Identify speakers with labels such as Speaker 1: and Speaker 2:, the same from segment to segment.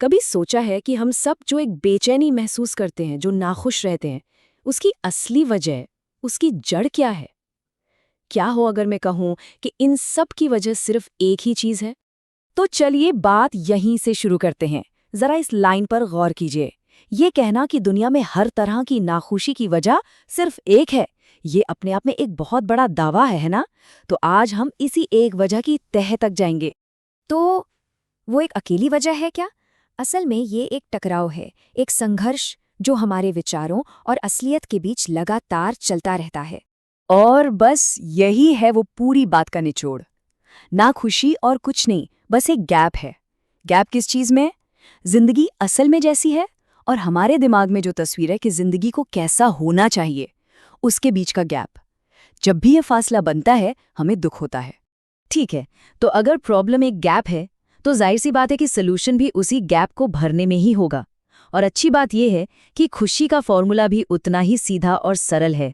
Speaker 1: कभी सोचा है कि हम सब जो एक बेचैनी महसूस करते हैं, जो नाखुश रहते हैं, उसकी असली वजह, उसकी जड़ क्या है? क्या हो अगर मैं कहूं कि इन सब की वजह सिर्फ एक ही चीज है? तो चलिए बात यहीं से शुरू करते हैं। जरा इस लाइन पर गौर कीजिए। ये कहना कि दुनिया में हर तरह की नाखुशी की वजह सिर्फ एक है, ये अपने आप में एक बहुत बड़ा दावा है ना? तो आज हम इसी एक वजह की तह तक जाएंगे।
Speaker 2: तो वो एक अकेली वजह है क्या? असल में ये एक टकराव है, एक संघर्ष जो हमारे विचारों और असलियत के बीच लगातार चलता रहता है।
Speaker 1: और बस यही है वो पूरी बात का निचोड़। ना खुशी और कुछ नहीं, बस एक गैप है। गैप किस चीज में? जिंदगी असल में जैसी है और हमारे दिमाग में जो तस्वीर है कि जिंदगी को कैसा होना चाहिए, उसके बीच का गैप। जब भी ये फासला बनता है, हमें दुख होता है। ठीक है, तो अगर प्रॉब्लम एक गैप है, तो जाहिर सी बात है कि सोल्यूशन भी उसी गैप को भरने में ही होगा। और अच्छी बात यह है कि खुशी का फॉर्मूला भी उतना ही सीधा और सरल है।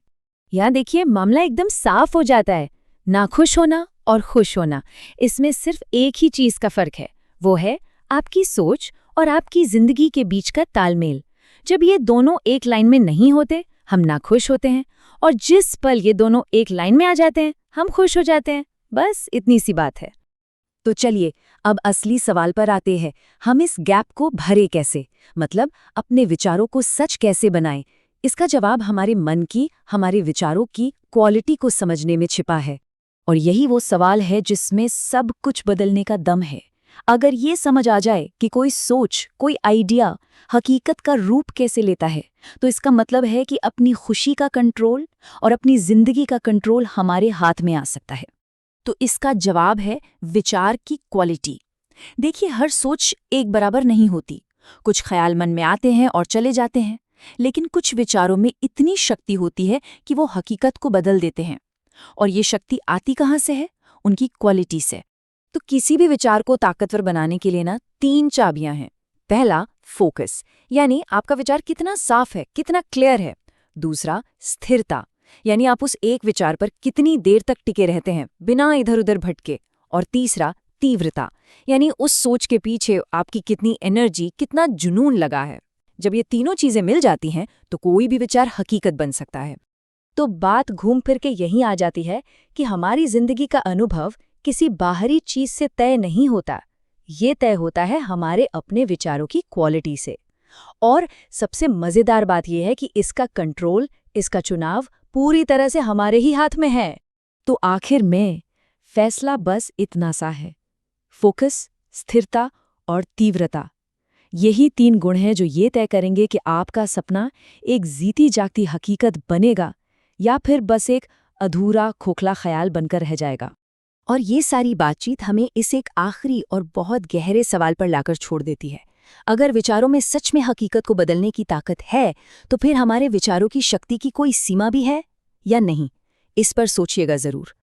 Speaker 1: यहाँ देखिए, मामला एकदम साफ हो जाता है। नाखुश होना और खुश होना, इसमें सिर्फ एक ही चीज का फर्क है। वो है आपकी सोच और आपकी जिंदगी के बीच का तालमेल। जब ये दोनों एक लाइन में नहीं होते, हम नाखुश होते हैं, और जिस पल ये दोनों एक लाइन में आ जाते हैं, हम खुश हो जाते हैं। बस इतनी सी बात है। तो चलिए अब असली सवाल पर आते हैं। हम इस गैप को भरे कैसे? मतलब अपने विचारों को सच कैसे बनाएं? इसका जवाब हमारे मन की, हमारे विचारों की क्वालिटी को समझने में छिपा है। और यही वो सवाल है जिसमें सब कुछ बदलने का दम है। अगर ये समझ आ जाए कि कोई सोच, कोई आइडिया हकीकत का रूप कैसे लेता है, तो इसका मतलब है कि अपनी खुशी का कंट्रोल और अपनी जिंदगी का कंट्रोल हमारे हाथ में आ सकता है। तो इसका जवाब है विचार की क्वालिटी। देखिए, हर सोच एक बराबर नहीं होती। कुछ ख्याल मन में आते हैं और चले जाते हैं, लेकिन कुछ विचारों में इतनी शक्ति होती है कि वो हकीकत को बदल देते हैं। और ये शक्ति आती कहाँ से है? उनकी क्वालिटी से। तो किसी भी विचार को ताकतवर बनाने के लिए ना 3 चाबियां हैं। पहला, फोकस, यानी आपका विचार कितना साफ है, कितना क्लियर है। दूसरा, स्थिरता, यानी आप उस एक विचार पर कितनी देर तक टिके रहते हैं बिना इधर उधर भटके। और तीसरा, तीव्रता, यानी उस सोच के पीछे आपकी कितनी एनर्जी, कितना जुनून लगा है। जब ये तीनों चीजें मिल जाती हैं, तो कोई भी विचार हकीकत बन सकता है। तो बात घूम फिर के यहीं आ जाती है कि हमारी जिंदगी का अनुभव किसी बाहरी चीज से तय नहीं होता। ये तय होता है हमारे अपने विचारों की क्वालिटी से। और सबसे मजेदार बात यह है कि इसका कंट्रोल, इसका चुनाव पूरी तरह से हमारे ही हाथ में है। तो आखिर में फैसला बस इतना सा है। फोकस, स्थिरता और तीव्रता, यही 3 गुण हैं जो ये तय करेंगे कि आपका सपना एक जीती जागती हकीकत बनेगा या फिर बस एक अधूरा खोखला ख्याल बनकर रह जाएगा। और ये सारी बातचीत हमें इस एक आखिरी और बहुत गहरे सवाल पर लाकर छोड़ देती है। अगर विचारों में सच में हकीकत को बदलने की ताकत है, तो फिर हमारे विचारों की शक्ति की कोई सीमा भी है या नहीं? इस पर सोचिएगा जरूर।